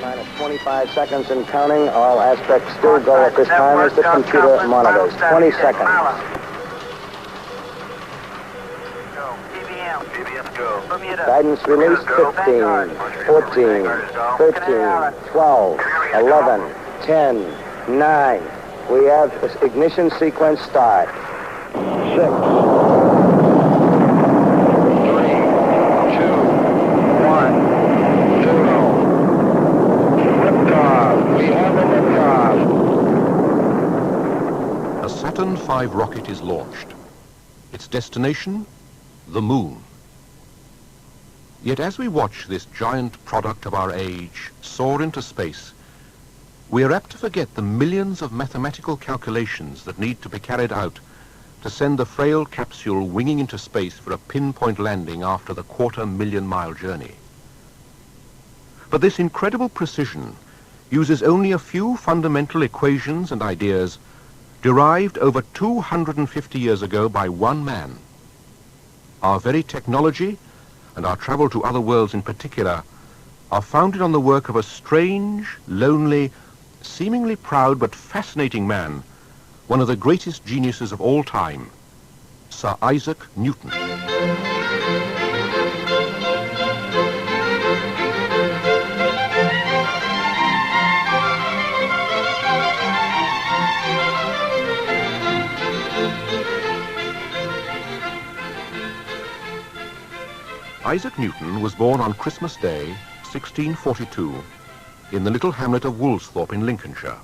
Minus 25 seconds and counting. All aspects still go at this time as the computer monitors. 20 seconds. Guidance release 15, 14, 13, 12, 11, 10, 9. We have ignition sequence start. 6. Saturn V rocket is launched. Its destination, the moon. Yet as we watch this giant product of our age soar into space, we are apt to forget the millions of mathematical calculations that need to be carried out to send the frail capsule winging into space for a pinpoint landing after the 250,000-mile journey. But this incredible precision uses only a few fundamental equations and ideas derived over 250 years ago by one man. Our very technology, and our travel to other worlds in particular, are founded on the work of a strange, lonely, seemingly proud but fascinating man, one of the greatest geniuses of all time, Sir Isaac Newton. Isaac Newton was born on Christmas Day, 1642, in the little hamlet of Woolsthorpe in Lincolnshire.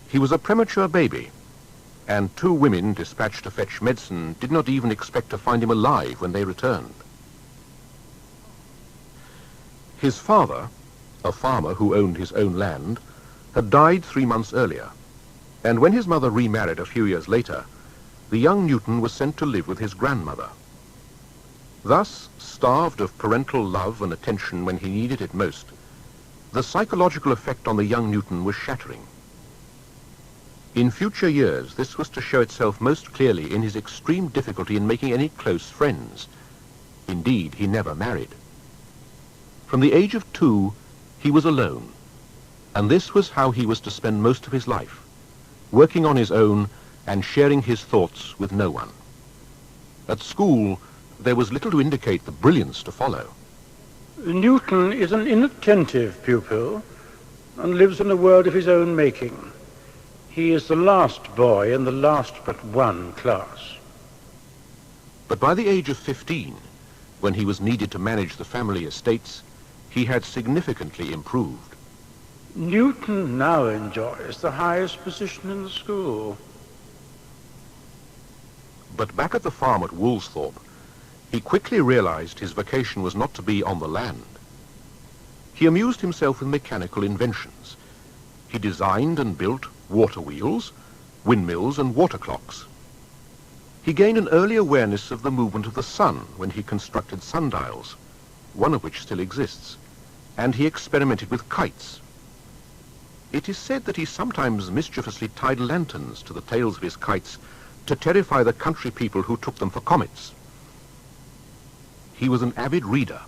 He was a premature baby, and 2 women dispatched to fetch medicine did not even expect to find him alive when they returned. His father, a farmer who owned his own land, had died 3 months earlier, and when his mother remarried a few years later, the young Newton was sent to live with his grandmother. Thus, starved of parental love and attention when he needed it most, the psychological effect on the young Newton was shattering. In future years, this was to show itself most clearly in his extreme difficulty in making any close friends. Indeed, he never married. From the age of 2, he was alone, and this was how he was to spend most of his life, working on his own and sharing his thoughts with no one. At school, there was little to indicate the brilliance to follow. Newton is an inattentive pupil and lives in a world of his own making. He is the last boy in the last but one class. But by the age of 15, when he was needed to manage the family estates, he had significantly improved. Newton now enjoys the highest position in the school. But back at the farm at Woolsthorpe, he quickly realized his vocation was not to be on the land. He amused himself with mechanical inventions. He designed and built water wheels, windmills, and water clocks. He gained an early awareness of the movement of the sun when he constructed sundials, one of which still exists, and he experimented with kites. It is said that he sometimes mischievously tied lanterns to the tails of his kites to terrify the country people who took them for comets. He was an avid reader,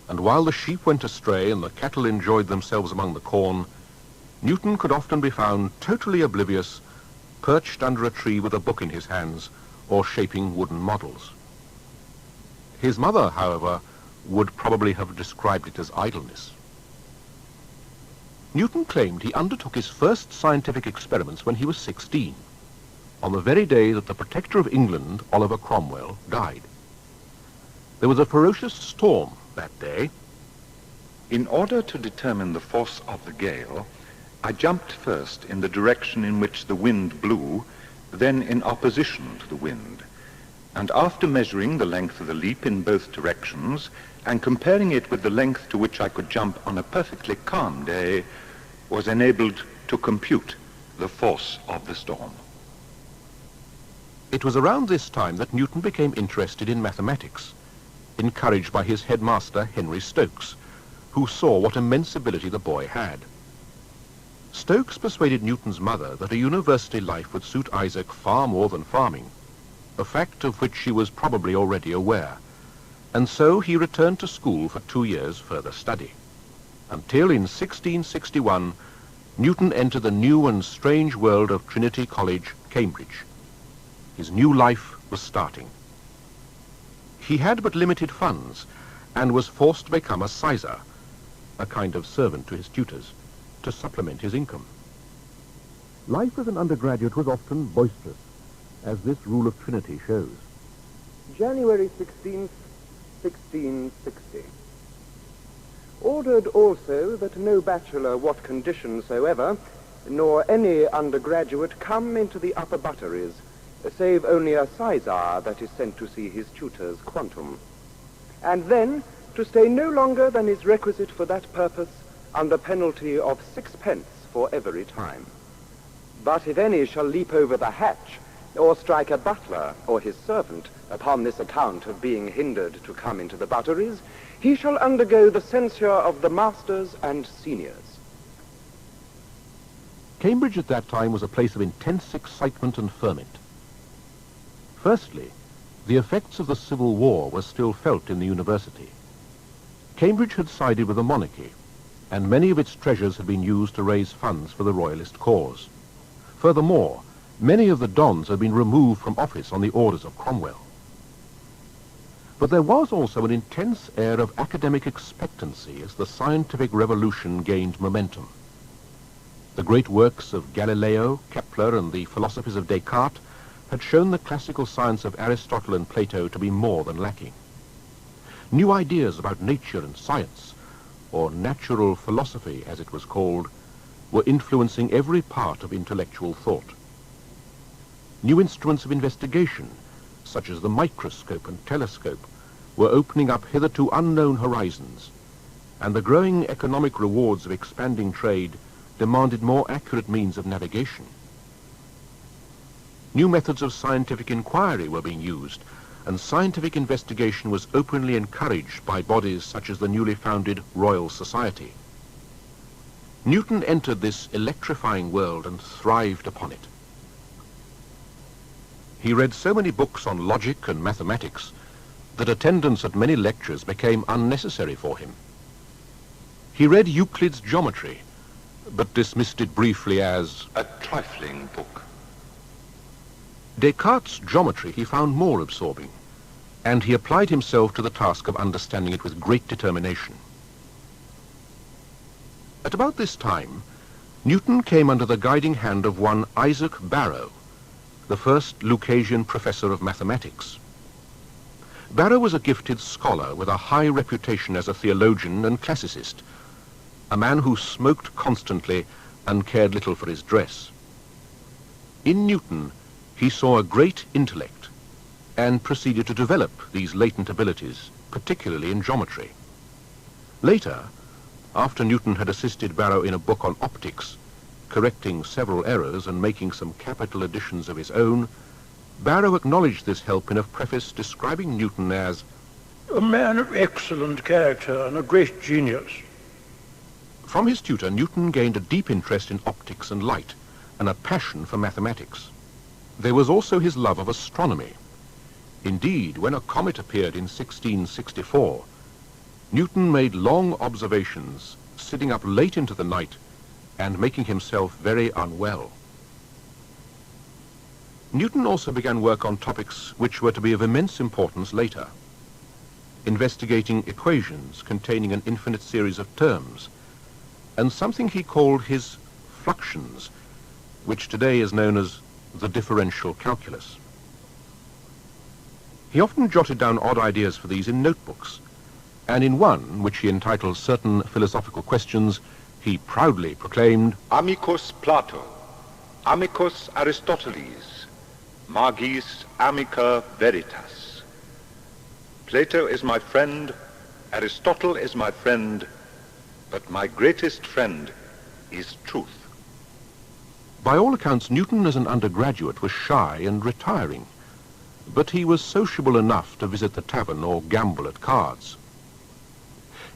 and while the sheep went astray and the cattle enjoyed themselves among the corn, Newton could often be found totally oblivious, perched under a tree with a book in his hands, or shaping wooden models. His mother, however, would probably have described it as idleness. Newton claimed he undertook his first scientific experiments when he was 16, on the very day that the Protector of England, Oliver Cromwell, died. There was a ferocious storm that day. In order to determine the force of the gale, I jumped first in the direction in which the wind blew, then in opposition to the wind, and after measuring the length of the leap in both directions and comparing it with the length to which I could jump on a perfectly calm day, was enabled to compute the force of the storm. It was around this time that Newton became interested in mathematics, encouraged by his headmaster Henry Stokes, who saw what immense ability the boy had. Stokes persuaded Newton's mother that a university life would suit Isaac far more than farming, a fact of which she was probably already aware, and so he returned to school for 2 years further study, until in 1661 Newton entered the new and strange world of Trinity College, Cambridge. His new life was starting. He had but limited funds and was forced to become a sizar, a kind of servant to his tutors, to supplement his income. Life as an undergraduate was often boisterous, as this rule of Trinity shows. January 16th, 1660. Ordered also that no bachelor, what condition soever, nor any undergraduate come into the upper butteries, save only a sizar that is sent to see his tutor's quantum, and then to stay no longer than is requisite for that purpose, under penalty of 6 pence for every time. But if any shall leap over the hatch, or strike a butler or his servant upon this account of being hindered to come into the butteries, he shall undergo the censure of the masters and seniors. Cambridge at that time was a place of intense excitement and ferment. Firstly, the effects of the Civil War were still felt in the university. Cambridge had sided with the monarchy, and many of its treasures had been used to raise funds for the royalist cause. Furthermore, many of the dons had been removed from office on the orders of Cromwell. But there was also an intense air of academic expectancy as the scientific revolution gained momentum. The great works of Galileo, Kepler, and the philosophies of Descartes had shown the classical science of Aristotle and Plato to be more than lacking. New ideas about nature and science, or natural philosophy as it was called, were influencing every part of intellectual thought. New instruments of investigation, such as the microscope and telescope, were opening up hitherto unknown horizons, and the growing economic rewards of expanding trade demanded more accurate means of navigation. New methods of scientific inquiry were being used, and scientific investigation was openly encouraged by bodies such as the newly founded Royal Society. Newton entered this electrifying world and thrived upon it. He read so many books on logic and mathematics that attendance at many lectures became unnecessary for him. He read Euclid's geometry, but dismissed it briefly as a trifling book. Descartes' geometry he found more absorbing, and he applied himself to the task of understanding it with great determination. At about this time, Newton came under the guiding hand of one Isaac Barrow, the first Lucasian professor of mathematics. Barrow was a gifted scholar with a high reputation as a theologian and classicist, a man who smoked constantly and cared little for his dress. In Newton, he saw a great intellect and proceeded to develop these latent abilities, particularly in geometry. Later, after Newton had assisted Barrow in a book on optics, correcting several errors and making some capital additions of his own, Barrow acknowledged this help in a preface describing Newton as a man of excellent character and a great genius. From his tutor, Newton gained a deep interest in optics and light, and a passion for mathematics. There was also his love of astronomy. Indeed, when a comet appeared in 1664, Newton made long observations, sitting up late into the night and making himself very unwell. Newton also began work on topics which were to be of immense importance later, investigating equations containing an infinite series of terms, and something he called his fluxions, which today is known as the differential calculus. He often jotted down odd ideas for these in notebooks, and in one, which he entitled Certain Philosophical Questions, he proudly proclaimed, Amicus Plato, amicus Aristoteles, magis amica veritas. Plato is my friend, Aristotle is my friend, but my greatest friend is truth. By all accounts, Newton as an undergraduate was shy and retiring, but he was sociable enough to visit the tavern or gamble at cards.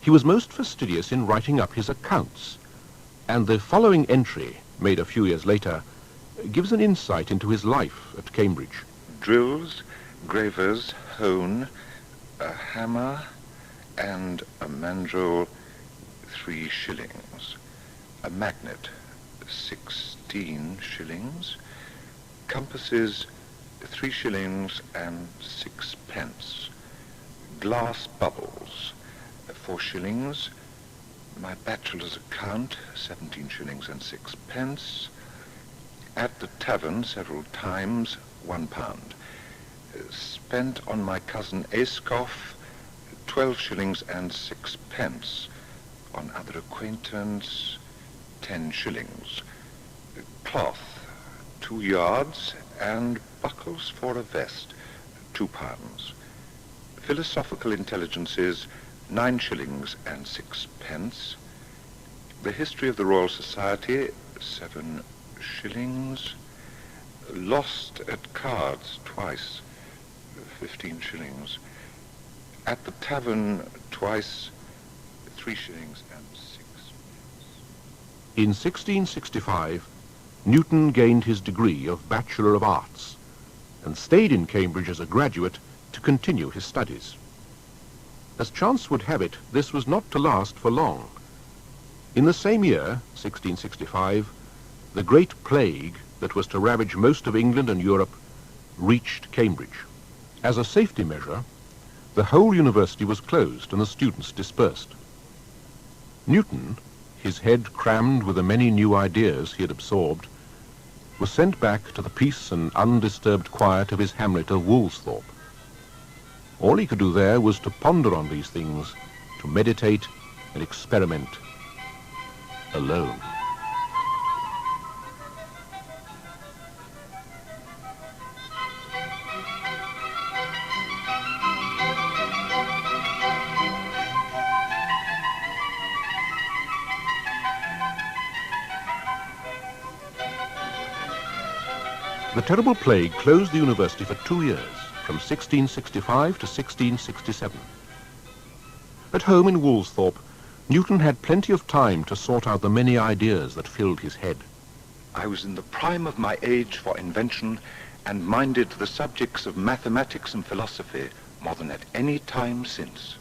He was most fastidious in writing up his accounts, and the following entry, made a few years later, gives an insight into his life at Cambridge. Drills, gravers, hone, a hammer, and a mandrel, 3 shillings. A magnet, 16 shillings. Compasses, 3 shillings and 6 pence. Glass bubbles, 4 shillings. My bachelor's account, 17 shillings and 6 pence. At the tavern several times, £1. Spent on my cousin Ayscough, 12 shillings and 6 pence. On other acquaintance, 10 shillings. Cloth, 2 yards, and buckles for a vest, £2. Philosophical intelligences, 9 shillings and 6 pence. The history of the Royal Society, 7 shillings. Lost at cards twice, 15 shillings. At the tavern twice, 3 shillings and 6 pence. In 1665, Newton gained his degree of Bachelor of Arts and stayed in Cambridge as a graduate to continue his studies. As chance would have it, this was not to last for long. In the same year, 1665, the Great Plague that was to ravage most of England and Europe reached Cambridge. As a safety measure, the whole university was closed and the students dispersed. Newton, his head crammed with the many new ideas he had absorbed, was sent back to the peace and undisturbed quiet of his hamlet of Woolsthorpe. All he could do there was to ponder on these things, to meditate and experiment alone. The terrible plague closed the university for 2 years, from 1665 to 1667. At home in Woolsthorpe, Newton had plenty of time to sort out the many ideas that filled his head. I was in the prime of my age for invention and minded the subjects of mathematics and philosophy more than at any time since.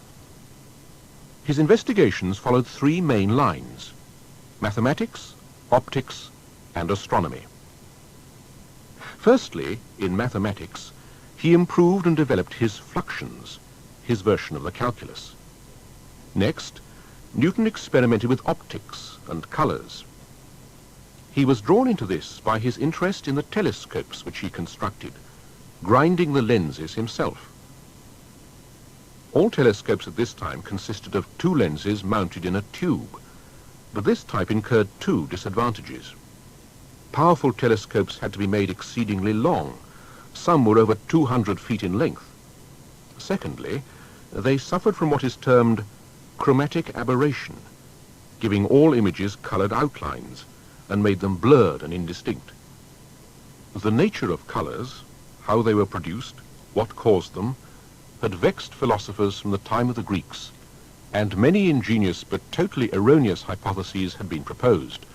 His investigations followed 3 main lines: mathematics, optics, and astronomy. Firstly, in mathematics, he improved and developed his fluxions, his version of the calculus. Next, Newton experimented with optics and colours. He was drawn into this by his interest in the telescopes which he constructed, grinding the lenses himself. All telescopes at this time consisted of 2 lenses mounted in a tube, but this type incurred 2 disadvantages. Powerful telescopes had to be made exceedingly long. Some were over 200 feet in length. Secondly, they suffered from what is termed chromatic aberration, giving all images coloured outlines and made them blurred and indistinct. The nature of colours, how they were produced, what caused them, had vexed philosophers from the time of the Greeks, and many ingenious but totally erroneous hypotheses had been proposed.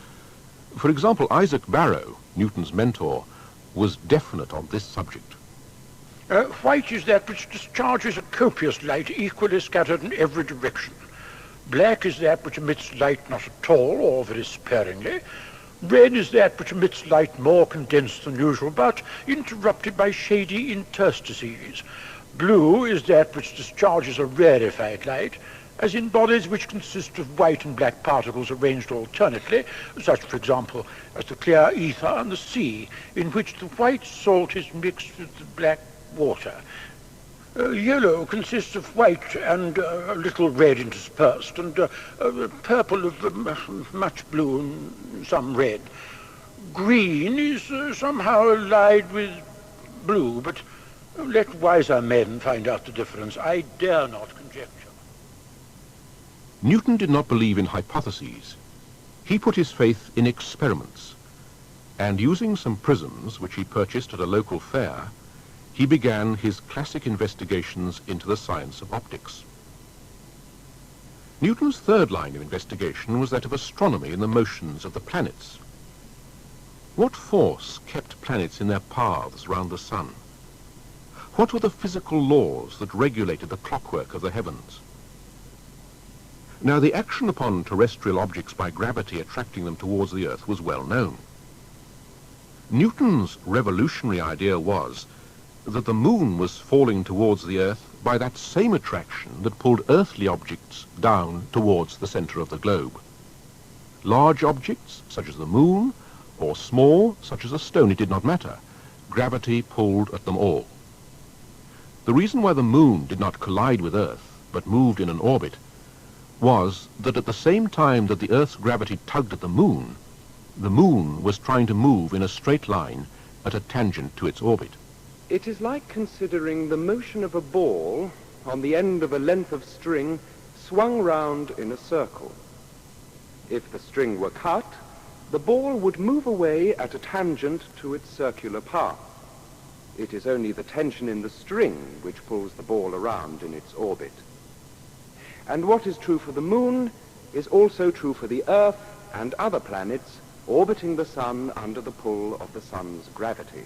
For example, Isaac Barrow, Newton's mentor, was definite on this subject. White is that which discharges a copious light equally scattered in every direction. Black is that which emits light not at all or very sparingly. Red is that which emits light more condensed than usual, but interrupted by shady interstices. Blue is that which discharges a rarefied light, as in bodies which consist of white and black particles arranged alternately, such, for example, as the clear ether on the sea, in which the white salt is mixed with the black water. Yellow consists of white and a little red interspersed, and purple of much blue and some red. Green is somehow allied with blue, but let wiser men find out the difference. I dare not conjecture. Newton did not believe in hypotheses. He put his faith in experiments. and using some prisms which he purchased at a local fair, he began his classic investigations into the science of optics. Newton's third line of investigation was that of astronomy and the motions of the planets. What force kept planets in their paths round the sun? What were the physical laws that regulated the clockwork of the heavens? Now, the action upon terrestrial objects by gravity attracting them towards the Earth was well known. Newton's revolutionary idea was that the moon was falling towards the Earth by that same attraction that pulled earthly objects down towards the center of the globe. Large objects, such as the moon, or small, such as a stone, it did not matter. Gravity pulled at them all. The reason why the moon did not collide with Earth, but moved in an orbit, was that at the same time that the Earth's gravity tugged at the moon was trying to move in a straight line at a tangent to its orbit. It is like considering the motion of a ball on the end of a length of string swung round in a circle. If the string were cut, the ball would move away at a tangent to its circular path. It is only the tension in the string which pulls the ball around in its orbit. And what is true for the moon is also true for the Earth and other planets orbiting the sun under the pull of the sun's gravity.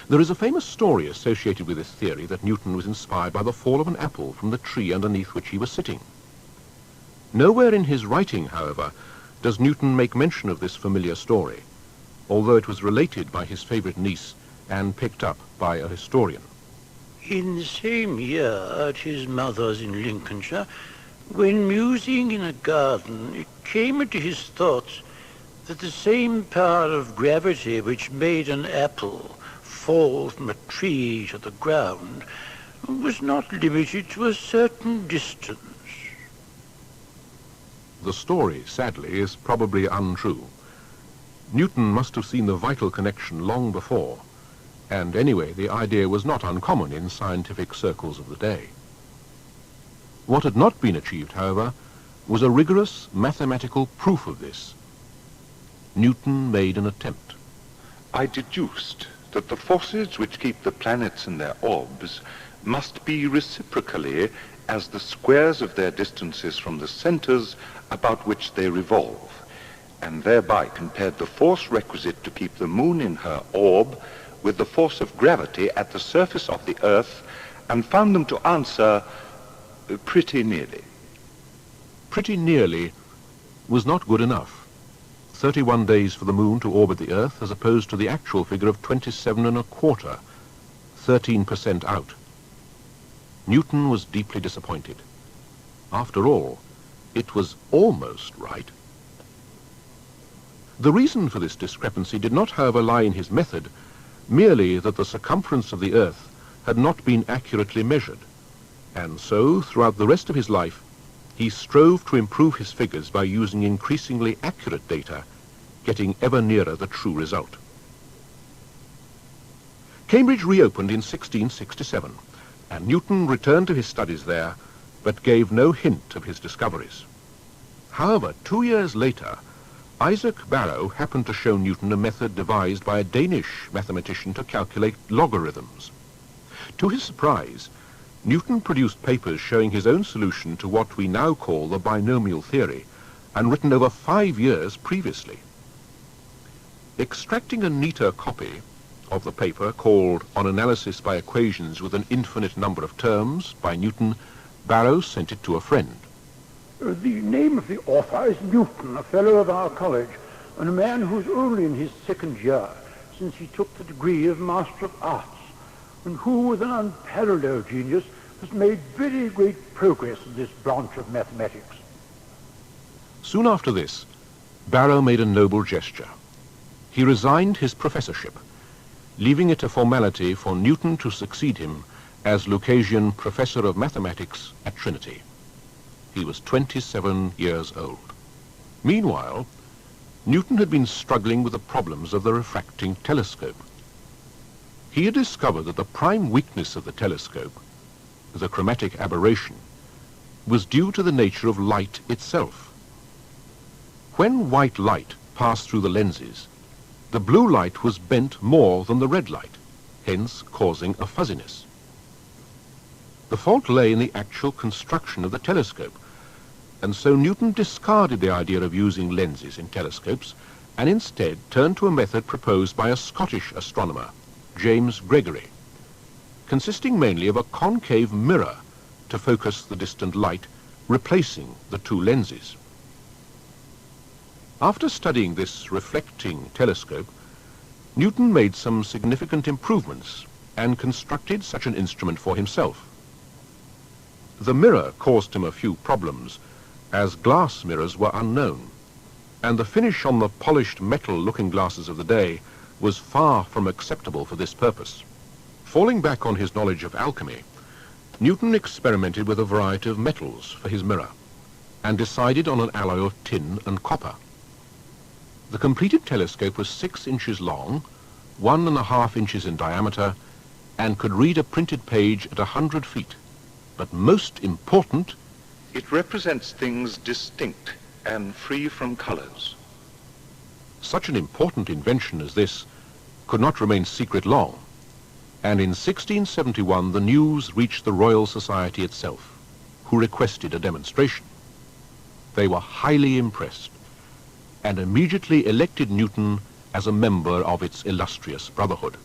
There is a famous story associated with this theory that Newton was inspired by the fall of an apple from the tree underneath which he was sitting. Nowhere in his writing, however, does Newton make mention of this familiar story, although it was related by his favorite niece and picked up by a historian. In the same year at his mother's in Lincolnshire, when musing in a garden, it came into his thoughts that the same power of gravity which made an apple fall from a tree to the ground was not limited to a certain distance. The story, sadly, is probably untrue. Newton must have seen the vital connection long before, and anyway, the idea was not uncommon in scientific circles of the day. What had not been achieved, however, was a rigorous mathematical proof of this. Newton made an attempt. I deduced that the forces which keep the planets in their orbs must be reciprocally as the squares of their distances from the centers about which they revolve, and thereby compared the force requisite to keep the moon in her orb with the force of gravity at the surface of the Earth, and found them to answer pretty nearly. Pretty nearly was not good enough. 31 days for the moon to orbit the Earth as opposed to the actual figure of 27 1/4, 13% out. Newton was deeply disappointed. After all, it was almost right. The reason for this discrepancy did not, however, lie in his method, merely that the circumference of the Earth had not been accurately measured, and so, throughout the rest of his life, he strove to improve his figures by using increasingly accurate data, getting ever nearer the true result. Cambridge reopened in 1667, and Newton returned to his studies there, but gave no hint of his discoveries. However, 2 years later, Isaac Barrow happened to show Newton a method devised by a Danish mathematician to calculate logarithms. To his surprise, Newton produced papers showing his own solution to what we now call the binomial theory, and written over 5 years previously. Extracting a neater copy of the paper called On Analysis by Equations with an Infinite Number of Terms by Newton, Barrow sent it to a friend. The name of the author is Newton, a fellow of our college, and a man who's only in his second year since he took the degree of Master of Arts, and who, with an unparalleled genius, has made very great progress in this branch of mathematics. Soon after this, Barrow made a noble gesture. He resigned his professorship, leaving it a formality for Newton to succeed him as Lucasian Professor of Mathematics at Trinity. He was 27 years old. Meanwhile, Newton had been struggling with the problems of the refracting telescope. He had discovered that the prime weakness of the telescope, the chromatic aberration, was due to the nature of light itself. When white light passed through the lenses, the blue light was bent more than the red light, hence causing a fuzziness. The fault lay in the actual construction of the telescope, and so Newton discarded the idea of using lenses in telescopes and instead turned to a method proposed by a Scottish astronomer, James Gregory, consisting mainly of a concave mirror to focus the distant light, replacing the two lenses. After studying this reflecting telescope, Newton made some significant improvements and constructed such an instrument for himself. The mirror caused him a few problems, as glass mirrors were unknown, and the finish on the polished metal looking-glasses of the day was far from acceptable for this purpose. Falling back on his knowledge of alchemy, Newton experimented with a variety of metals for his mirror, and decided on an alloy of tin and copper. The completed telescope was 6 inches long, 1.5 inches in diameter, and could read a printed page at 100 feet. But most important, it represents things distinct and free from colors. Such an important invention as this could not remain secret long, and in 1671 the news reached the Royal Society itself, who requested a demonstration. They were highly impressed, and immediately elected Newton as a member of its illustrious brotherhood.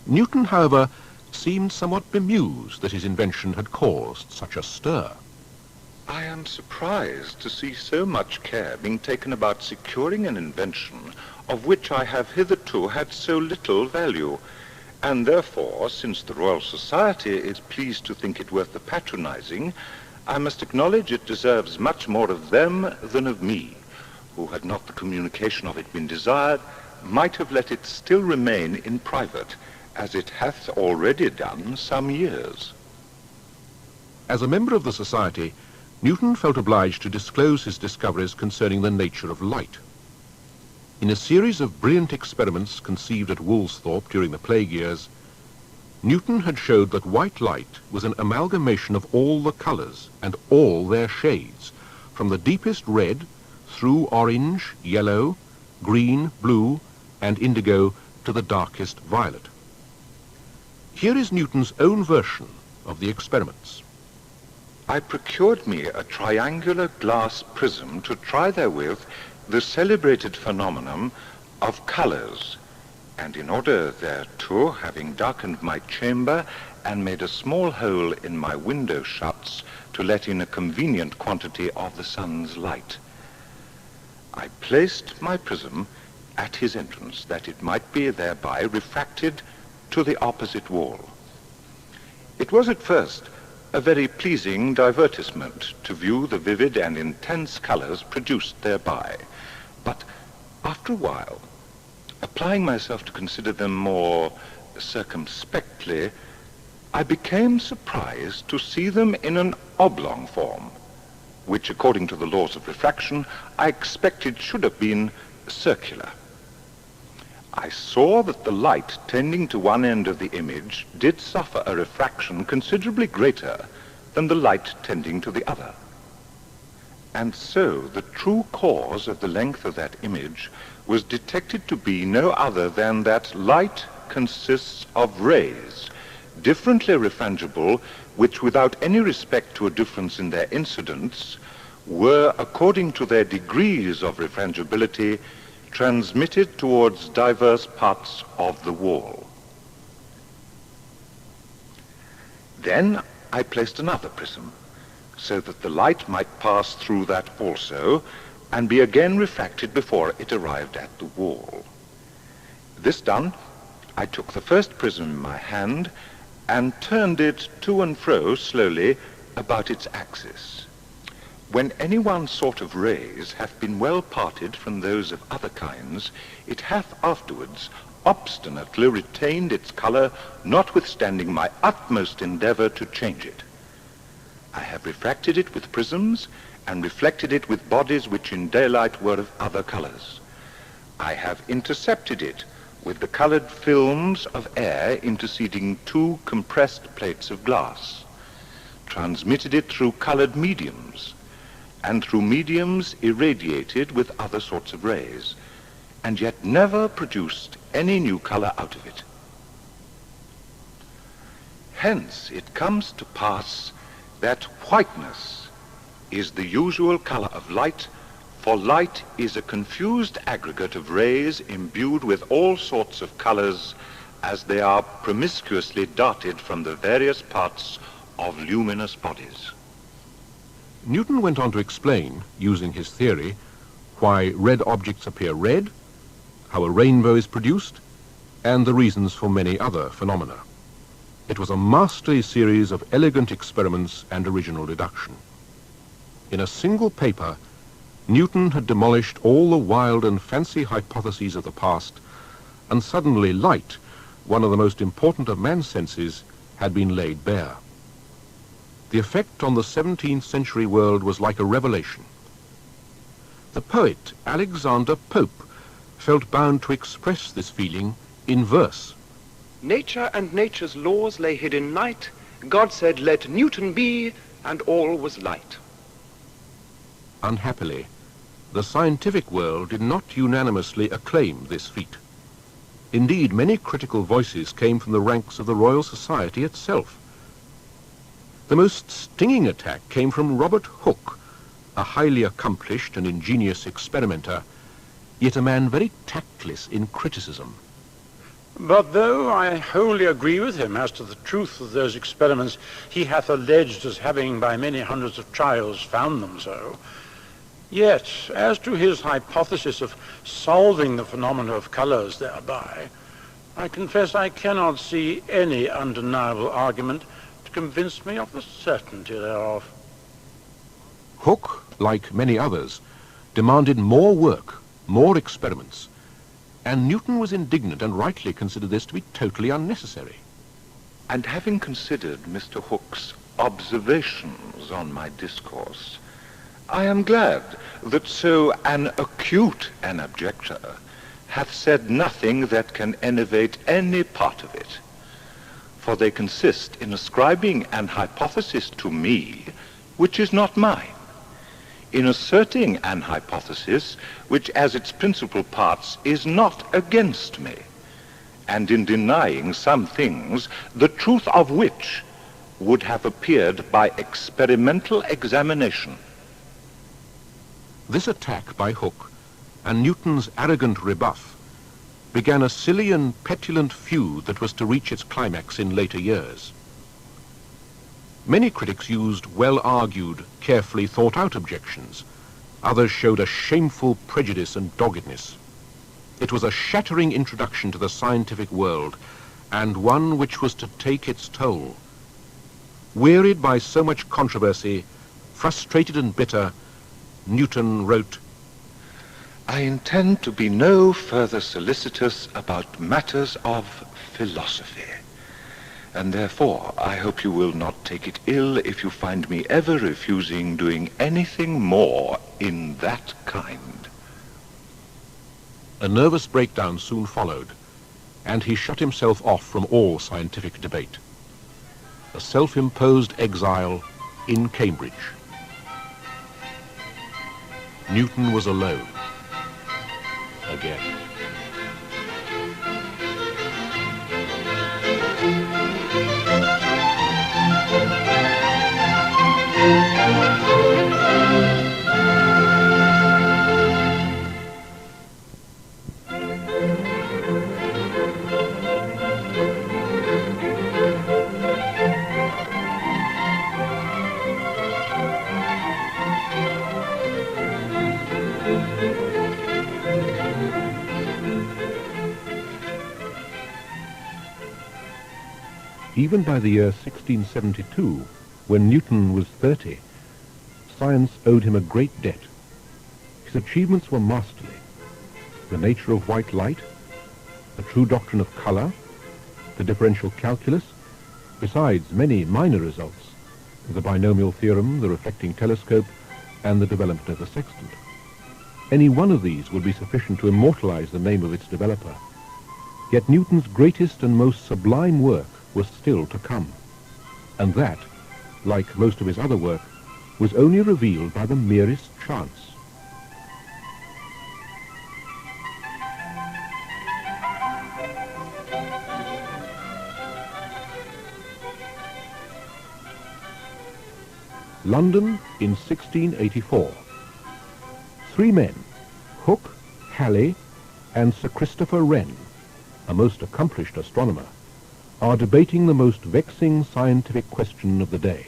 Newton, however, seemed somewhat bemused that his invention had caused such a stir. I am surprised to see so much care being taken about securing an invention of which I have hitherto had so little value, and therefore, since the Royal Society is pleased to think it worth the patronizing, I must acknowledge it deserves much more of them than of me, who, had not the communication of it been desired, might have let it still remain in private, as it hath already done some years. As a member of the Society, Newton felt obliged to disclose his discoveries concerning the nature of light. In a series of brilliant experiments conceived at Woolsthorpe during the plague years, Newton had showed that white light was an amalgamation of all the colors and all their shades, from the deepest red through orange, yellow, green, blue, and indigo to the darkest violet. Here is Newton's own version of the experiments. I procured me a triangular glass prism to try therewith the celebrated phenomenon of colors, and in order thereto, having darkened my chamber and made a small hole in my window shuts to let in a convenient quantity of the sun's light, I placed my prism at his entrance, that it might be thereby refracted to the opposite wall. It was at first a very pleasing divertisement to view the vivid and intense colors produced thereby, but after a while, applying myself to consider them more circumspectly, I became surprised to see them in an oblong form, which, according to the laws of refraction, I expected should have been circular. I saw that the light tending to one end of the image did suffer a refraction considerably greater than the light tending to the other. And so the true cause of the length of that image was detected to be no other than that light consists of rays, differently refrangible, which without any respect to a difference in their incidence, were, according to their degrees of refrangibility, transmitted towards diverse parts of the wall. Then I placed another prism, so that the light might pass through that also, and be again refracted before it arrived at the wall. This done, I took the first prism in my hand and turned it to and fro slowly about its axis. When any one sort of rays hath been well parted from those of other kinds, it hath afterwards obstinately retained its color, notwithstanding my utmost endeavor to change it. I have refracted it with prisms, and reflected it with bodies which in daylight were of other colors. I have intercepted it with the colored films of air interceding 2 compressed plates of glass, transmitted it through colored mediums, and through mediums irradiated with other sorts of rays, and yet never produced any new color out of it. Hence it comes to pass that whiteness is the usual color of light, for light is a confused aggregate of rays imbued with all sorts of colors as they are promiscuously darted from the various parts of luminous bodies. Newton went on to explain, using his theory, why red objects appear red, how a rainbow is produced, and the reasons for many other phenomena. It was a masterly series of elegant experiments and original deduction. In a single paper, Newton had demolished all the wild and fancy hypotheses of the past, and suddenly light, one of the most important of man's senses, had been laid bare. The effect on the 17th century world was like a revelation. The poet Alexander Pope felt bound to express this feeling in verse. Nature and nature's laws lay hid in night. God said, let Newton be, and all was light. Unhappily, the scientific world did not unanimously acclaim this feat. Indeed, many critical voices came from the ranks of the Royal Society itself. The most stinging attack came from Robert Hooke, a highly accomplished and ingenious experimenter, yet a man very tactless in criticism. But though I wholly agree with him as to the truth of those experiments he hath alleged as having by many hundreds of trials found them so, yet as to his hypothesis of solving the phenomena of colors thereby, I confess I cannot see any undeniable argument to convince me of the certainty thereof. Hooke, like many others, demanded more work, more experiments, and Newton was indignant and rightly considered this to be totally unnecessary. And having considered Mr. Hooke's observations on my discourse, I am glad that so an acute an objector hath said nothing that can enervate any part of it, for they consist in ascribing an hypothesis to me which is not mine, in asserting an hypothesis which as its principal parts is not against me, and in denying some things the truth of which would have appeared by experimental examination. This attack by Hooke and Newton's arrogant rebuff began a silly and petulant feud that was to reach its climax in later years. Many critics used well-argued, carefully thought-out objections. Others showed a shameful prejudice and doggedness. It was a shattering introduction to the scientific world, and one which was to take its toll. Wearied by so much controversy, frustrated and bitter, Newton wrote, I intend to be no further solicitous about matters of philosophy, and therefore I hope you will not take it ill if you find me ever refusing doing anything more in that kind. A nervous breakdown soon followed, and he shut himself off from all scientific debate. A self-imposed exile in Cambridge. Newton was alone. Again. Even by the year 1672, when Newton was 30, science owed him a great debt. His achievements were masterly. The nature of white light, the true doctrine of color, the differential calculus, besides many minor results, the binomial theorem, the reflecting telescope, and the development of the sextant. Any one of these would be sufficient to immortalize the name of its developer. Yet Newton's greatest and most sublime work was still to come, and that, like most of his other work, was only revealed by the merest chance. London in 1684. Three men, Hooke, Halley, and Sir Christopher Wren, a most accomplished astronomer, are debating the most vexing scientific question of the day.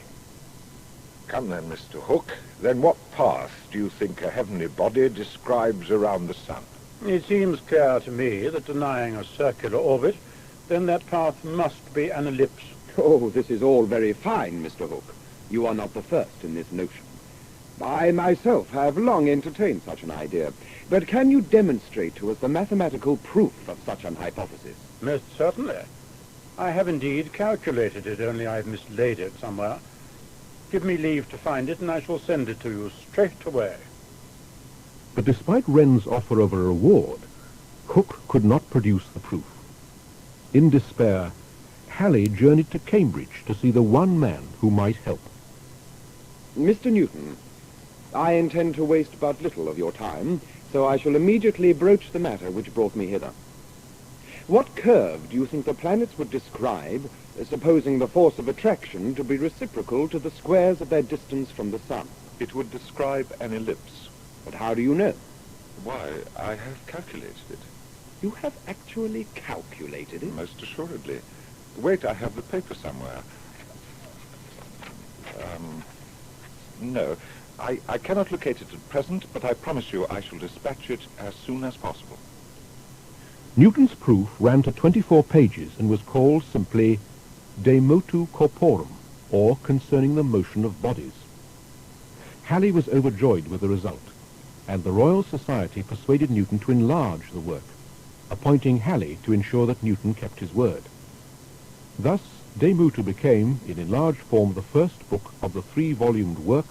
Come then, Mr. Hooke. Then what path do you think a heavenly body describes around the sun? It seems clear to me that denying a circular orbit, then that path must be an ellipse. Oh, this is all very fine, Mr. Hooke. You are not the first in this notion. I myself have long entertained such an idea. But can you demonstrate to us the mathematical proof of such an hypothesis? Most certainly. I have indeed calculated it, only I've mislaid it somewhere. Give me leave to find it, and I shall send it to you straight away. But despite Wren's offer of a reward, Hooke could not produce the proof. In despair, Halley journeyed to Cambridge to see the one man who might help. Mr. Newton, I intend to waste but little of your time, so I shall immediately broach the matter which brought me hither. What curve do you think the planets would describe, supposing the force of attraction to be reciprocal to the squares of their distance from the sun? It would describe an ellipse. But how do you know? Why, I have calculated it. You have actually calculated it? Most assuredly. Wait, I have the paper somewhere. No, I cannot locate it at present, but I promise you I shall dispatch it as soon as possible. Newton's proof ran to 24 pages and was called simply De Motu Corporum, or Concerning the Motion of Bodies. Halley was overjoyed with the result, and the Royal Society persuaded Newton to enlarge the work, appointing Halley to ensure that Newton kept his word. Thus, De Motu became, in enlarged form, the first book of the three-volumed work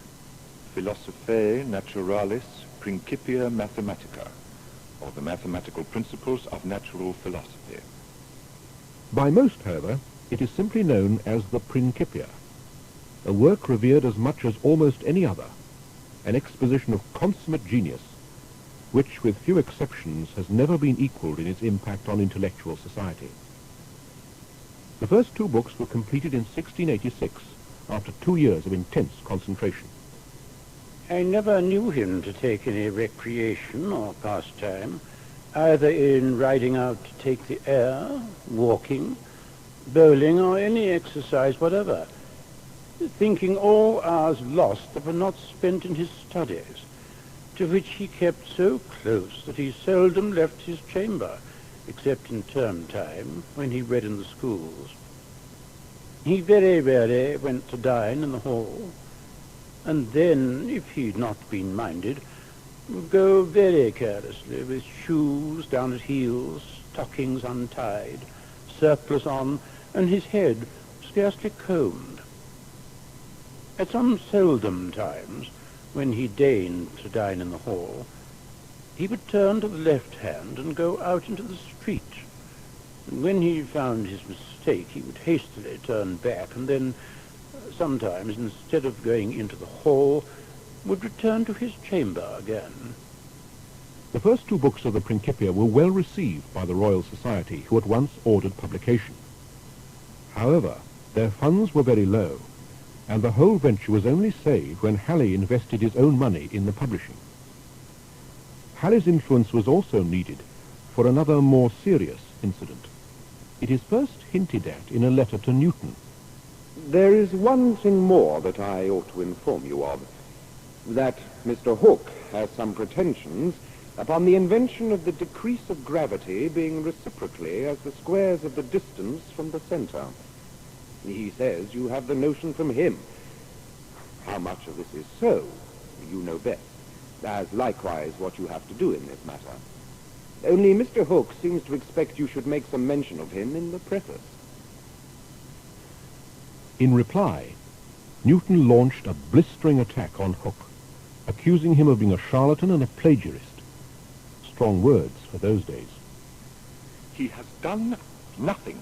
Philosophiae Naturalis Principia Mathematica, or the mathematical principles of natural philosophy. By most, however, it is simply known as the Principia, a work revered as much as almost any other, an exposition of consummate genius, which, with few exceptions, has never been equalled in its impact on intellectual society. The first two books were completed in 1686, after 2 years of intense concentration. I never knew him to take any recreation or pastime, either in riding out to take the air, walking, bowling, or any exercise whatever, thinking all hours lost that were not spent in his studies, to which he kept so close that he seldom left his chamber, except in term time, when he read in the schools. He very rarely went to dine in the hall, and then, if he'd not been minded, would go very carelessly, with shoes down at heels, stockings untied, surplice on, and his head scarcely combed. At some seldom times, when he deigned to dine in the hall, he would turn to the left hand and go out into the street. And when he found his mistake, he would hastily turn back, and then, sometimes, instead of going into the hall, would return to his chamber again. The first two books of the Principia were well received by the Royal Society, who at once ordered publication. However, their funds were very low, and the whole venture was only saved when Halley invested his own money in the publishing. Halley's influence was also needed for another more serious incident. It is first hinted at in a letter to Newton. There is one thing more that I ought to inform you of, that Mr. Hooke has some pretensions upon the invention of the decrease of gravity being reciprocally as the squares of the distance from the center. He says you have the notion from him. How much of this is so, you know best, as likewise what you have to do in this matter. Only Mr. Hooke seems to expect you should make some mention of him in the preface. In reply, Newton launched a blistering attack on Hooke, accusing him of being a charlatan and a plagiarist. Strong words for those days. He has done nothing,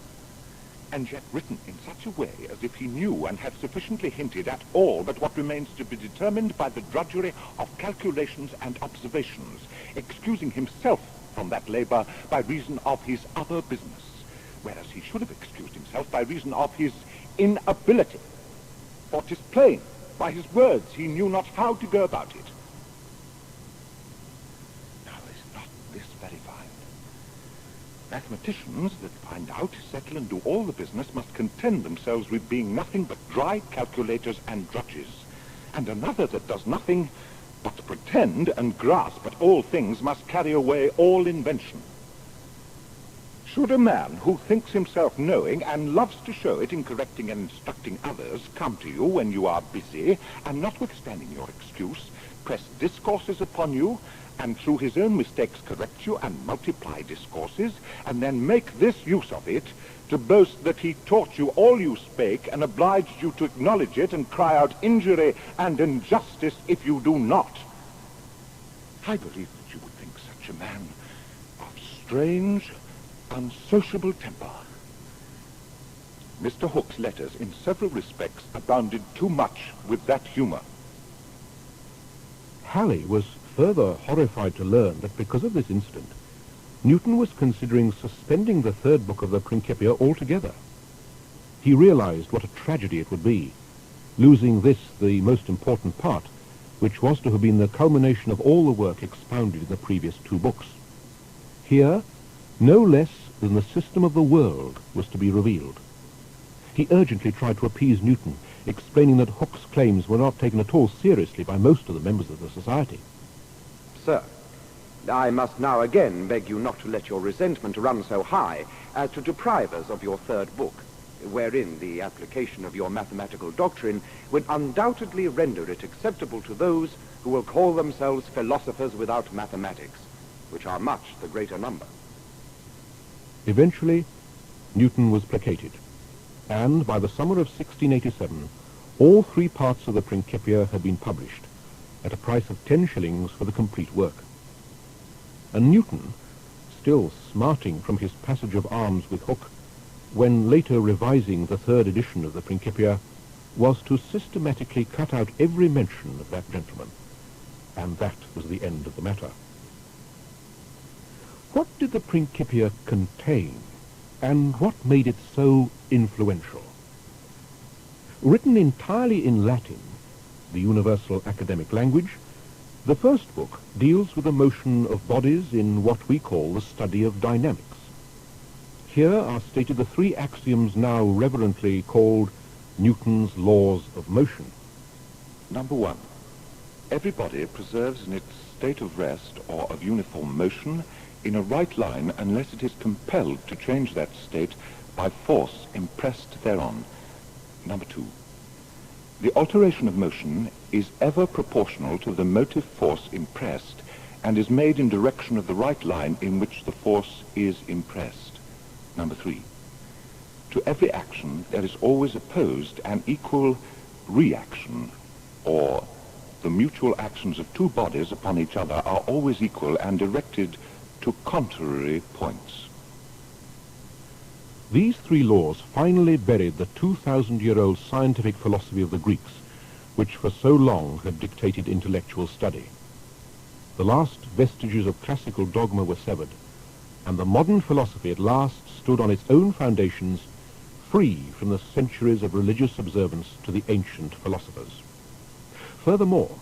and yet written in such a way as if he knew and had sufficiently hinted at all but what remains to be determined by the drudgery of calculations and observations, excusing himself from that labour by reason of his other business, whereas he should have excused himself by reason of his inability. For 'tis plain, by his words he knew not how to go about it. Now is not this very fine? Mathematicians that find out, settle, and do all the business must content themselves with being nothing but dry calculators and drudges, and another that does nothing but pretend and grasp at all things must carry away all invention. Should a man who thinks himself knowing and loves to show it in correcting and instructing others come to you when you are busy, and notwithstanding your excuse, press discourses upon you, and through his own mistakes correct you and multiply discourses, and then make this use of it, to boast that he taught you all you spake, and obliged you to acknowledge it, and cry out injury and injustice if you do not. I believe that you would think such a man of strange, unsociable temper. Mr. Hook's letters in several respects abounded too much with that humour. Halley was further horrified to learn that because of this incident, Newton was considering suspending the third book of the Principia altogether. He realized what a tragedy it would be, losing this, the most important part, which was to have been the culmination of all the work expounded in the previous two books. Here, no less than the system of the world was to be revealed. He urgently tried to appease Newton, explaining that Hooke's claims were not taken at all seriously by most of the members of the society. Sir, I must now again beg you not to let your resentment run so high as to deprive us of your third book, wherein the application of your mathematical doctrine would undoubtedly render it acceptable to those who will call themselves philosophers without mathematics, which are much the greater number. Eventually, Newton was placated, and by the summer of 1687, all three parts of the Principia had been published, at a price of 10 shillings for the complete work. And Newton, still smarting from his passage of arms with Hooke, when later revising the third edition of the Principia, was to systematically cut out every mention of that gentleman, and that was the end of the matter. What did the Principia contain, and what made it so influential? Written entirely in Latin, the universal academic language, the first book deals with the motion of bodies in what we call the study of dynamics. Here are stated the three axioms now reverently called Newton's laws of motion. Number 1. Every body preserves in its state of rest or of uniform motion in a right line unless it is compelled to change that state by force impressed thereon. Number 2. The alteration of motion is ever proportional to the motive force impressed and is made in direction of the right line in which the force is impressed. Number 3. To every action there is always opposed an equal reaction, or the mutual actions of two bodies upon each other are always equal and directed to contrary points. These three laws finally buried the 2,000-year-old scientific philosophy of the Greeks, which for so long had dictated intellectual study. The last vestiges of classical dogma were severed, and the modern philosophy at last stood on its own foundations, free from the centuries of religious observance to the ancient philosophers. Furthermore,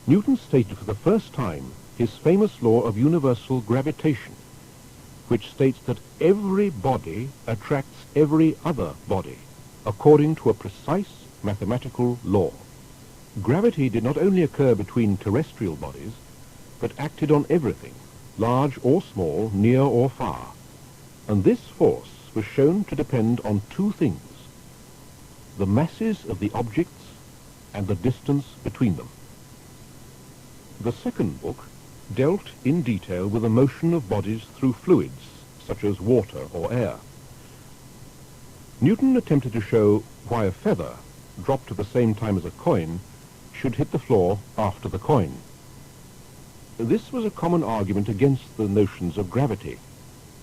Newton stated for the first time his famous law of universal gravitation, which states that every body attracts every other body, according to a precise mathematical law. Gravity did not only occur between terrestrial bodies, but acted on everything, large or small, near or far, and this force was shown to depend on two things: the masses of the objects and the distance between them. The second book dealt in detail with the motion of bodies through fluids, such as water or air. Newton attempted to show why a feather, dropped at the same time as a coin, should hit the floor after the coin. This was a common argument against the notions of gravity,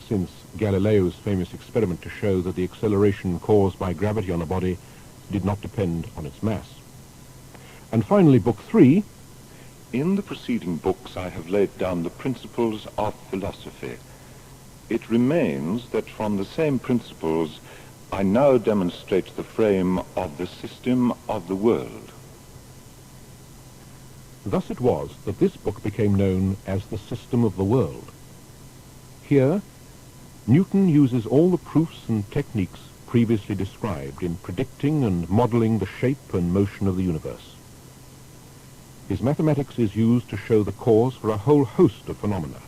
since Galileo's famous experiment to show that the acceleration caused by gravity on a body did not depend on its mass. And finally, Book 3 In the preceding books I have laid down the principles of philosophy. It remains that from the same principles I now demonstrate the frame of the system of the world. Thus it was that this book became known as the System of the World. Here, Newton uses all the proofs and techniques previously described in predicting and modelling the shape and motion of the universe. His mathematics is used to show the cause for a whole host of phenomena.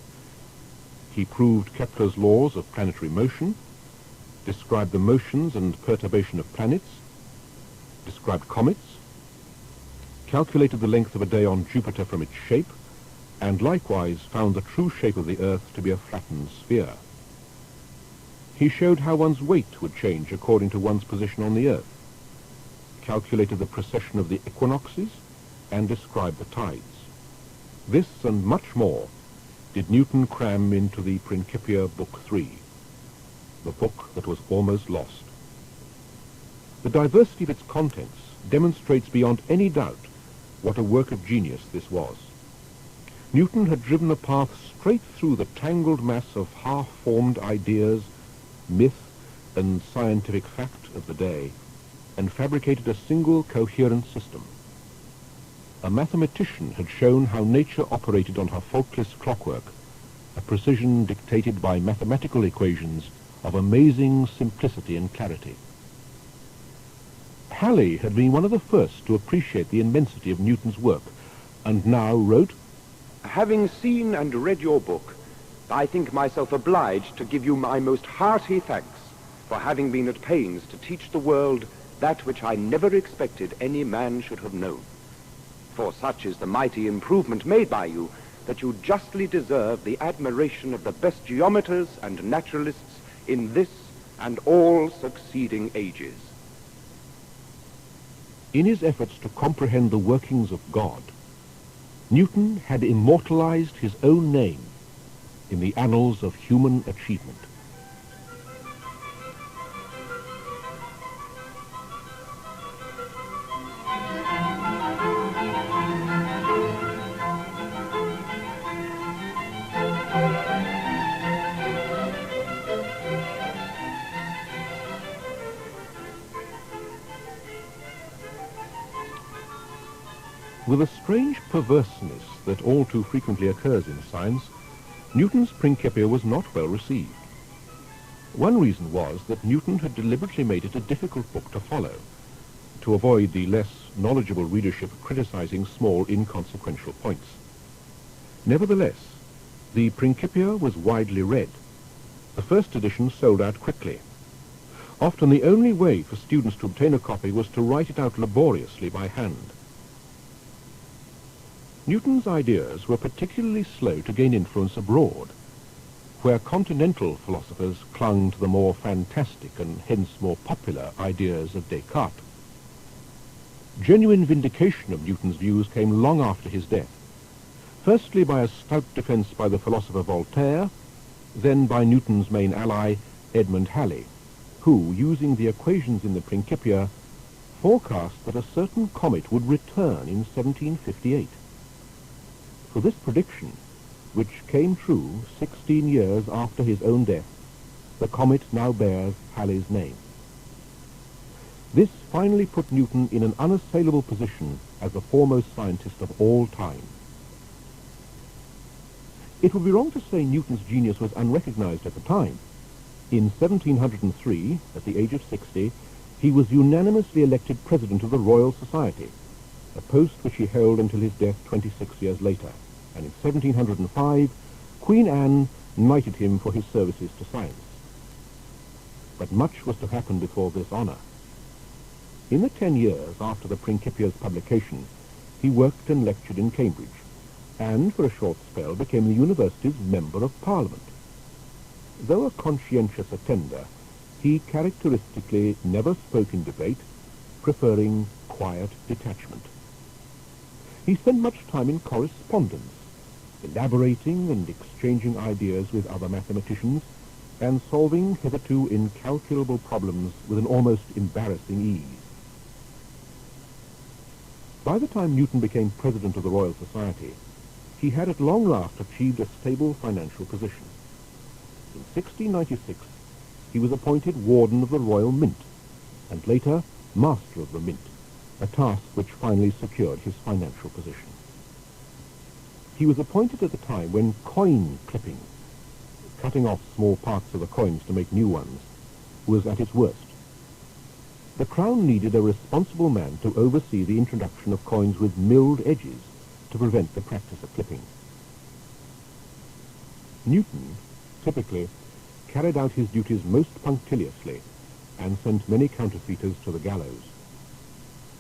He proved Kepler's laws of planetary motion, described the motions and perturbation of planets, described comets, calculated the length of a day on Jupiter from its shape, and likewise found the true shape of the Earth to be a flattened sphere. He showed how one's weight would change according to one's position on the Earth, calculated the precession of the equinoxes, and described the tides. This and much more did Newton cram into the Principia Book 3, the book that was almost lost. The diversity of its contents demonstrates beyond any doubt what a work of genius this was. Newton had driven a path straight through the tangled mass of half-formed ideas, myth, and scientific fact of the day, and fabricated a single coherent system. A mathematician had shown how nature operated on her faultless clockwork, a precision dictated by mathematical equations of amazing simplicity and clarity. Halley had been one of the first to appreciate the immensity of Newton's work, and now wrote, Having seen and read your book, I think myself obliged to give you my most hearty thanks for having been at pains to teach the world that which I never expected any man should have known. For such is the mighty improvement made by you, that you justly deserve the admiration of the best geometers and naturalists in this and all succeeding ages. In his efforts to comprehend the workings of God, Newton had immortalised his own name in the annals of human achievement. With a strange perverseness that all too frequently occurs in science, Newton's Principia was not well received. One reason was that Newton had deliberately made it a difficult book to follow, to avoid the less knowledgeable readership criticizing small, inconsequential points. Nevertheless, the Principia was widely read. The first edition sold out quickly. Often the only way for students to obtain a copy was to write it out laboriously by hand. Newton's ideas were particularly slow to gain influence abroad, where continental philosophers clung to the more fantastic and hence more popular ideas of Descartes. Genuine vindication of Newton's views came long after his death, firstly by a stout defense by the philosopher Voltaire, then by Newton's main ally, Edmund Halley, who, using the equations in the Principia, forecast that a certain comet would return in 1758. For this prediction, which came true 16 years after his own death, the comet now bears Halley's name. This finally put Newton in an unassailable position as the foremost scientist of all time. It would be wrong to say Newton's genius was unrecognized at the time. In 1703, at the age of 60, he was unanimously elected President of the Royal Society, a post which he held until his death 26 years later, and in 1705, Queen Anne knighted him for his services to science. But much was to happen before this honour. In the 10 years after the Principia's publication, he worked and lectured in Cambridge, and for a short spell became the university's Member of Parliament. Though a conscientious attender, he characteristically never spoke in debate, preferring quiet detachment. He spent much time in correspondence, elaborating and exchanging ideas with other mathematicians, and solving hitherto incalculable problems with an almost embarrassing ease. By the time Newton became president of the Royal Society, he had at long last achieved a stable financial position. In 1696, he was appointed Warden of the Royal Mint, and later Master of the Mint, a task which finally secured his financial position. He was appointed at the time when coin clipping, cutting off small parts of the coins to make new ones, was at its worst. The Crown needed a responsible man to oversee the introduction of coins with milled edges to prevent the practice of clipping. Newton, typically, carried out his duties most punctiliously and sent many counterfeiters to the gallows.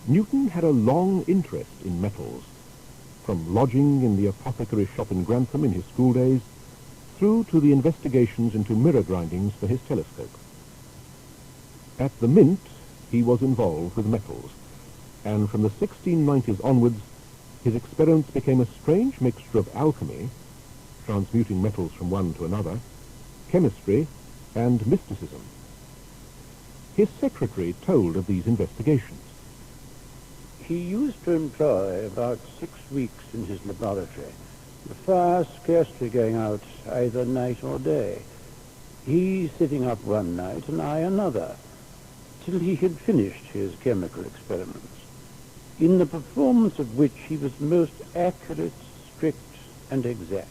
Newton had a long interest in metals, from lodging in the apothecary shop in Grantham in his school days, through to the investigations into mirror grindings for his telescope. At the Mint, he was involved with metals, and from the 1690s onwards, his experiments became a strange mixture of alchemy, transmuting metals from one to another, chemistry, and mysticism. His secretary told of these investigations. He used to employ about 6 weeks in his laboratory, the fire scarcely going out either night or day, he sitting up one night and I another, till he had finished his chemical experiments, in the performance of which he was most accurate, strict, and exact.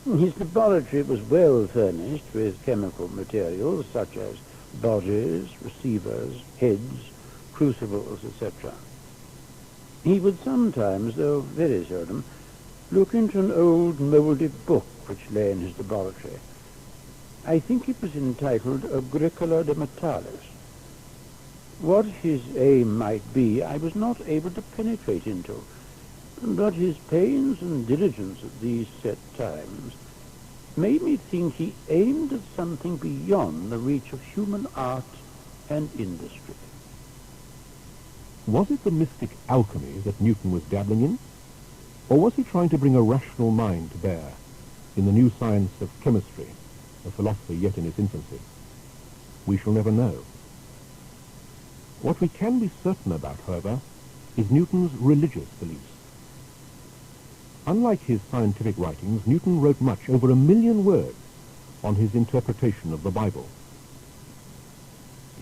His laboratory was well furnished with chemical materials such as bodies, receivers, heads, crucibles, etc. He would sometimes, though very seldom, look into an old mouldy book which lay in his laboratory. I think it was entitled Agricola de Metalis. What his aim might be, I was not able to penetrate into, but his pains and diligence at these set times made me think he aimed at something beyond the reach of human art and industry. Was it the mystic alchemy that Newton was dabbling in? Or was he trying to bring a rational mind to bear in the new science of chemistry, a philosophy yet in its infancy? We shall never know. What we can be certain about, however, is Newton's religious beliefs. Unlike his scientific writings, Newton wrote much, over 1 million words, on his interpretation of the Bible.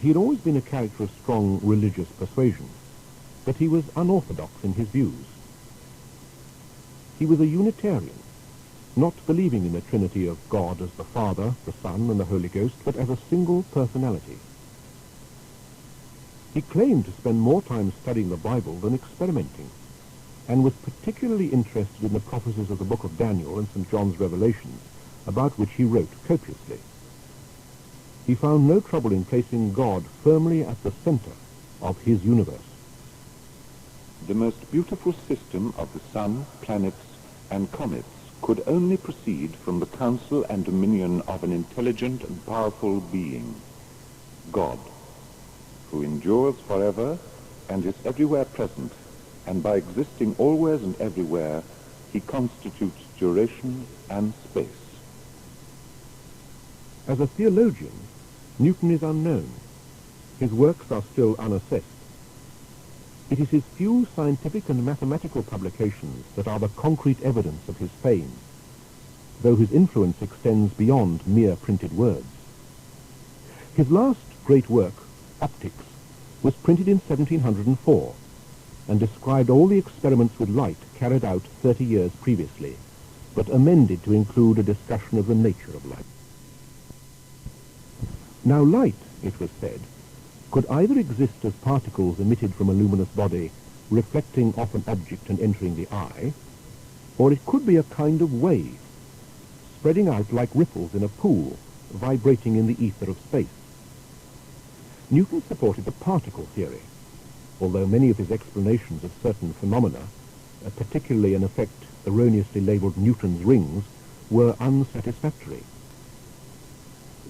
He had always been a character of strong religious persuasion, but he was unorthodox in his views. He was a Unitarian, not believing in the Trinity of God as the Father, the Son, and the Holy Ghost, but as a single personality. He claimed to spend more time studying the Bible than experimenting, and was particularly interested in the prophecies of the book of Daniel and St. John's Revelations, about which he wrote copiously. He found no trouble in placing God firmly at the center of his universe. The most beautiful system of the sun, planets, and comets could only proceed from the counsel and dominion of an intelligent and powerful being, God, who endures forever and is everywhere present, and by existing always and everywhere, he constitutes duration and space. As a theologian, Newton is unknown. His works are still unassessed. It is his few scientific and mathematical publications that are the concrete evidence of his fame, though his influence extends beyond mere printed words. His last great work, Optics, was printed in 1704, and described all the experiments with light carried out 30 years previously, but amended to include a discussion of the nature of light. Now light, it was said, could either exist as particles emitted from a luminous body, reflecting off an object and entering the eye, or it could be a kind of wave, spreading out like ripples in a pool, vibrating in the ether of space. Newton supported the particle theory, although many of his explanations of certain phenomena, particularly an effect erroneously labeled Newton's rings, were unsatisfactory.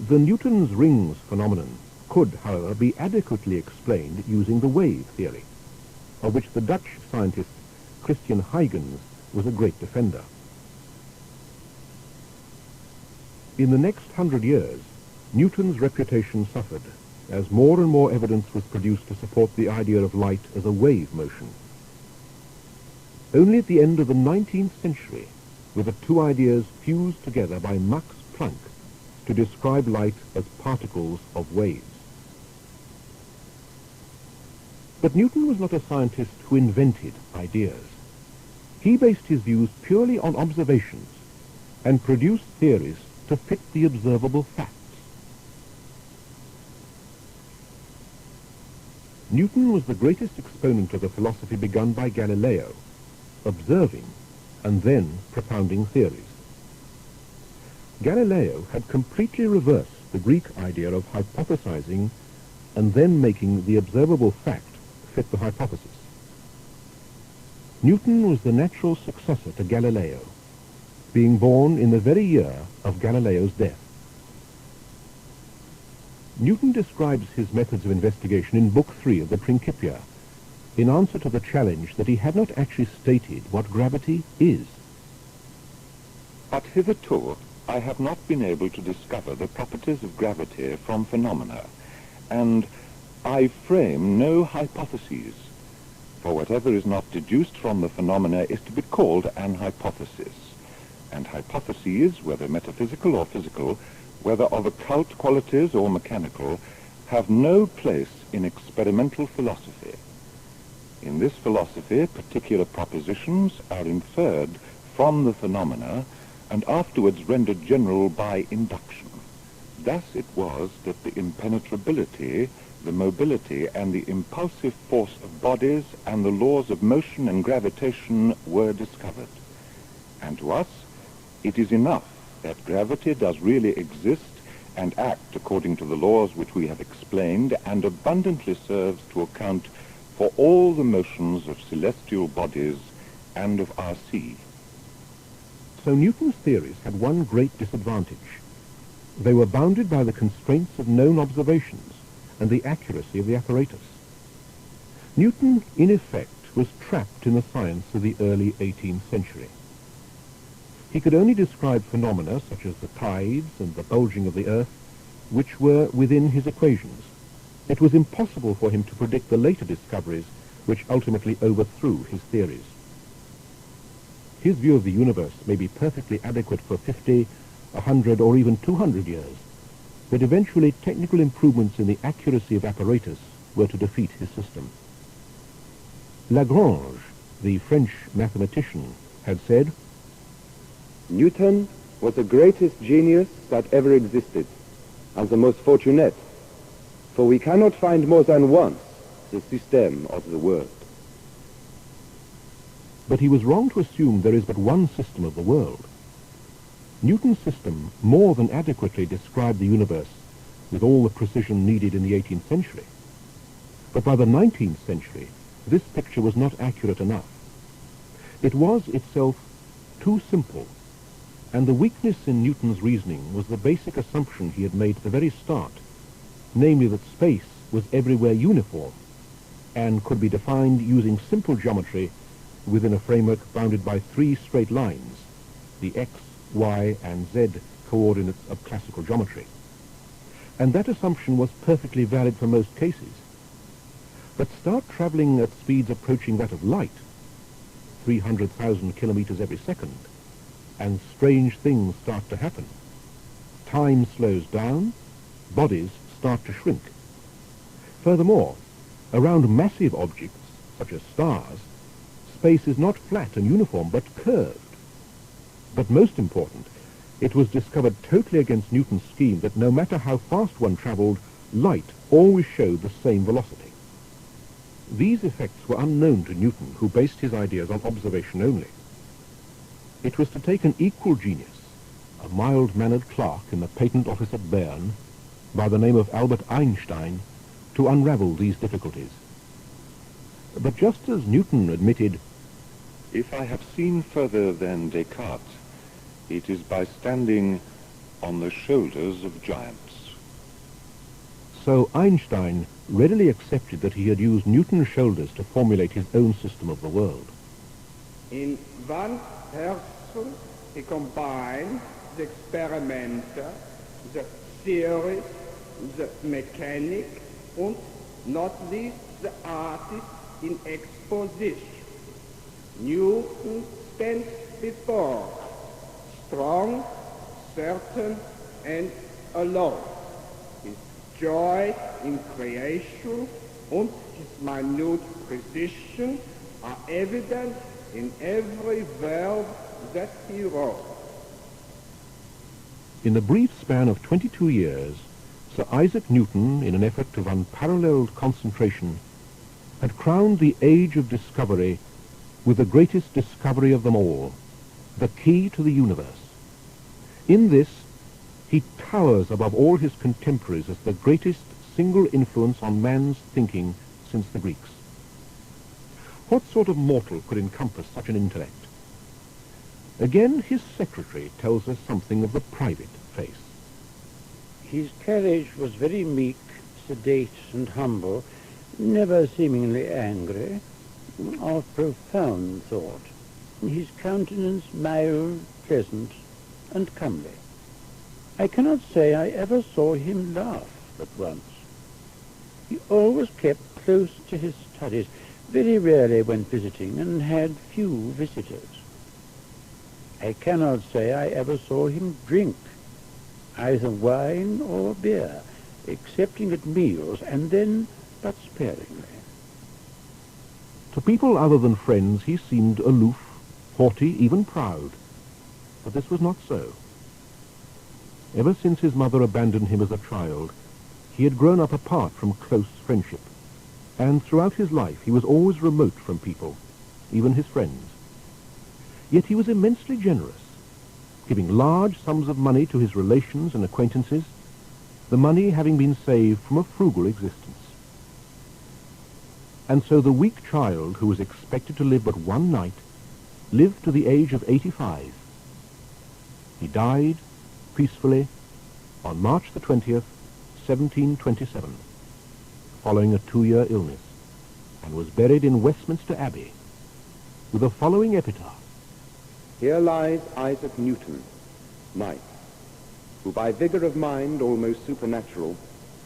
The Newton's rings phenomenon could, however, be adequately explained using the wave theory, of which the Dutch scientist Christian Huygens was a great defender. In the next 100 years, Newton's reputation suffered, as more and more evidence was produced to support the idea of light as a wave motion, Only at the end of the 19th century were the two ideas fused together by Max Planck to describe light as particles of waves. But Newton was not a scientist who invented ideas. He based his views purely on observations and produced theories to fit the observable facts. Newton was the greatest exponent of the philosophy begun by Galileo, observing and then propounding theories. Galileo had completely reversed the Greek idea of hypothesizing and then making the observable fact fit the hypothesis. Newton was the natural successor to Galileo, being born in the very year of Galileo's death. Newton describes his methods of investigation in Book 3 of the Principia, in answer to the challenge that he had not actually stated what gravity is. But hitherto, I have not been able to discover the properties of gravity from phenomena, and I frame no hypotheses, for whatever is not deduced from the phenomena is to be called an hypothesis, and hypotheses, whether metaphysical or physical, whether of occult qualities or mechanical, have no place in experimental philosophy. In this philosophy, particular propositions are inferred from the phenomena and afterwards rendered general by induction. Thus it was that the impenetrability, the mobility, and the impulsive force of bodies and the laws of motion and gravitation were discovered. And to us, it is enough that gravity does really exist and act according to the laws which we have explained, and abundantly serves to account for all the motions of celestial bodies and of our sea. So Newton's theories had one great disadvantage. They were bounded by the constraints of known observations and the accuracy of the apparatus. Newton, in effect, was trapped in the science of the early 18th century. He could only describe phenomena such as the tides and the bulging of the earth, which were within his equations. It was impossible for him to predict the later discoveries which ultimately overthrew his theories. His view of the universe may be perfectly adequate for 50, 100, or even 200 years, but eventually technical improvements in the accuracy of apparatus were to defeat his system. Lagrange, the French mathematician, had said, Newton was the greatest genius that ever existed, and the most fortunate, for we cannot find more than once the system of the world. But he was wrong to assume there is but one system of the world. Newton's system more than adequately described the universe with all the precision needed in the 18th century. But by the 19th century, this picture was not accurate enough. It was itself too simple, and the weakness in Newton's reasoning was the basic assumption he had made at the very start, namely that space was everywhere uniform and could be defined using simple geometry within a framework bounded by three straight lines, the x, y, and z coordinates of classical geometry. And that assumption was perfectly valid for most cases. But start traveling at speeds approaching that of light, 300,000 kilometers every second, and strange things start to happen. Time slows down, bodies start to shrink. Furthermore, around massive objects, such as stars, space is not flat and uniform, but curved. But most important, it was discovered totally against Newton's scheme that no matter how fast one traveled, light always showed the same velocity. These effects were unknown to Newton, who based his ideas on observation only. It was to take an equal genius, a mild-mannered clerk in the patent office at Bern, by the name of Albert Einstein, to unravel these difficulties. But just as Newton admitted, If I have seen further than Descartes, it is by standing on the shoulders of giants. so Einstein readily accepted that he had used Newton's shoulders to formulate his own system of the world. In one person, he combined the experimenter, the theory, the mechanic, and not least the artist in exposition. Newton stands before us, strong, certain, and alone. His joy in creation and his minute precision are evident in every verb that he wrote. In the brief span of 22 years, Sir Isaac Newton, in an effort of unparalleled concentration, had crowned the age of discovery with the greatest discovery of them all, the key to the universe. In this, he towers above all his contemporaries as the greatest single influence on man's thinking since the Greeks. What sort of mortal could encompass such an intellect? Again, his secretary tells us something of the private face. His carriage was very meek, sedate, and humble, never seemingly angry, of profound thought. His countenance mild, pleasant, and comely. I cannot say I ever saw him laugh but once. He always kept close to his studies, very rarely went visiting, and had few visitors. I cannot say I ever saw him drink, either wine or beer, excepting at meals, and then but sparingly. To people other than friends, he seemed aloof, haughty, even proud. But this was not so. Ever since his mother abandoned him as a child, he had grown up apart from close friendship, and throughout his life he was always remote from people, even his friends. Yet he was immensely generous, giving large sums of money to his relations and acquaintances, the money having been saved from a frugal existence. And so the weak child, who was expected to live but one night, lived to the age of 85. He died peacefully on March the 20th, 1727, following a 2-year illness, and was buried in Westminster Abbey with the following epitaph. Here lies Isaac Newton, knight, who by vigor of mind almost supernatural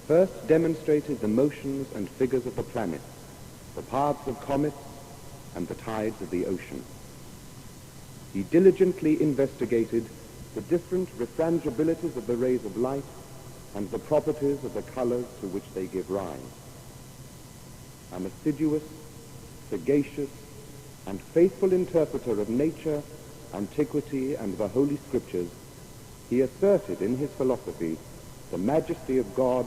first demonstrated the motions and figures of the planets, the paths of comets, and the tides of the ocean. He diligently investigated the different refrangibilities of the rays of light and the properties of the colors to which they give rise. An assiduous, sagacious, and faithful interpreter of nature, antiquity, and the Holy Scriptures, he asserted in his philosophy the majesty of God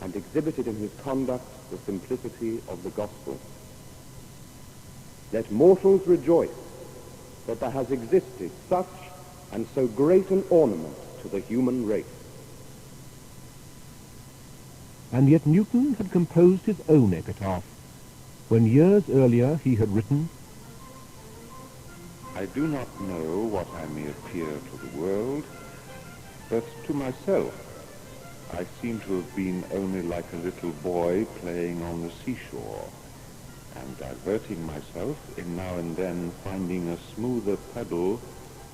and exhibited in his conduct the simplicity of the gospel. Let mortals rejoice that there has existed such and so great an ornament to the human race. And yet Newton had composed his own epitaph, when years earlier he had written, I do not know what I may appear to the world, but to myself I seem to have been only like a little boy playing on the seashore, and diverting myself in now and then finding a smoother pebble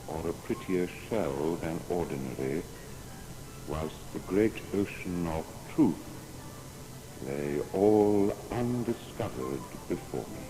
or a prettier shell than ordinary, whilst the great ocean of truth lay all undiscovered before me.